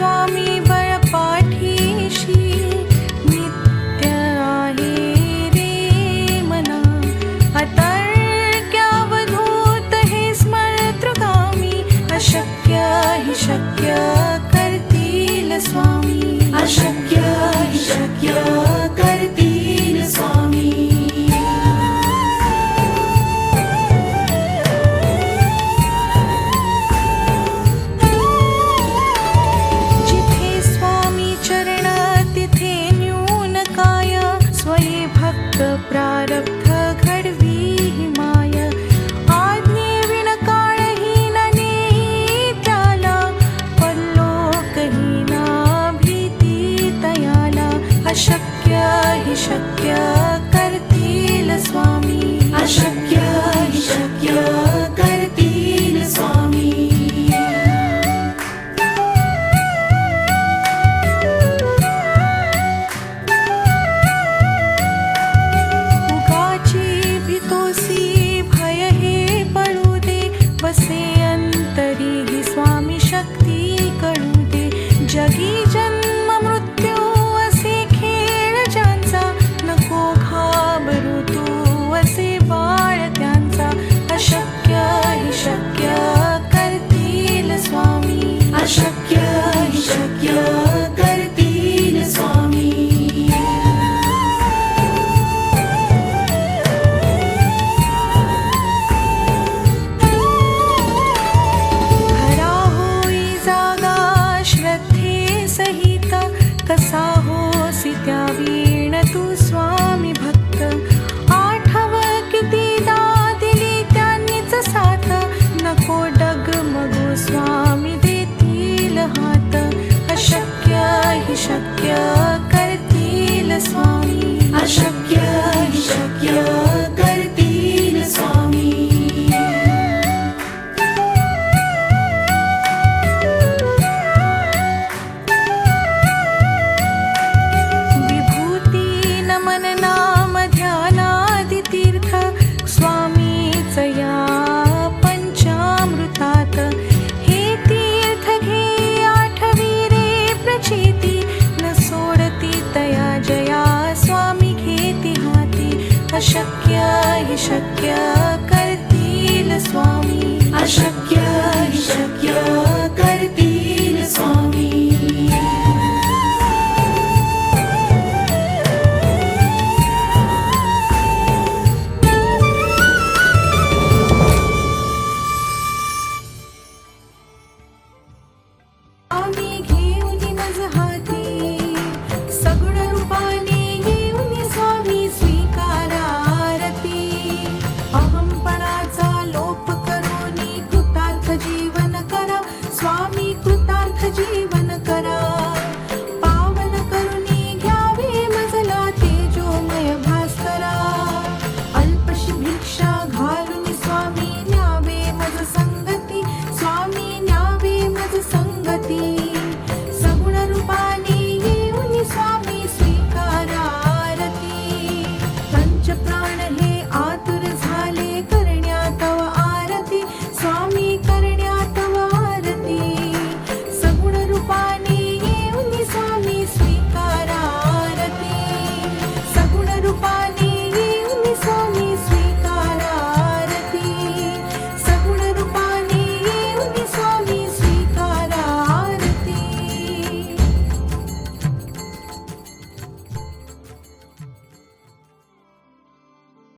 स्वामी बळपाठीशी नित्य आहे रे मना अतर्क्यावधूत हे स्मरतृगामी अशक्य हि शक्य करतील स्वामी अशक्य हि शक्य करतील स्वामी प्रारब्ध घडवी हि माय आज्ञेविण काळहीन नेई त्याला परलोकहीन भीती तयाला अशक्य हि शक्य करतील स्वामी अशक्य हि शक्य करतील स्वामी बसे अंतरी हि स्वामी शक्ती कळू दे जगी जन्म मृत्यू असे खेळ ज्यांचा नको घाबरू तू असे बाळ त्यांचा अशक्य हि शक्य करतील स्वामी अशक्य हि शक्य करतील स्वामी कसा होसी त्या वीण तू स्वामी भक्त आठव कितीदा दिली त्यांनीच साथ नको डगमगू स्वामी देतील हात अशक्य हि शक्य करतील स्वामी अशक्य हि शक्य करतील स्वामी मन नाम ध्यानादि तीर्थ स्वामीच या पंचामृतात हे तीर्थ घे आठवी रे प्रचिती न सोडती तया जया स्वामी घेती हाती अशक्य हि शक्य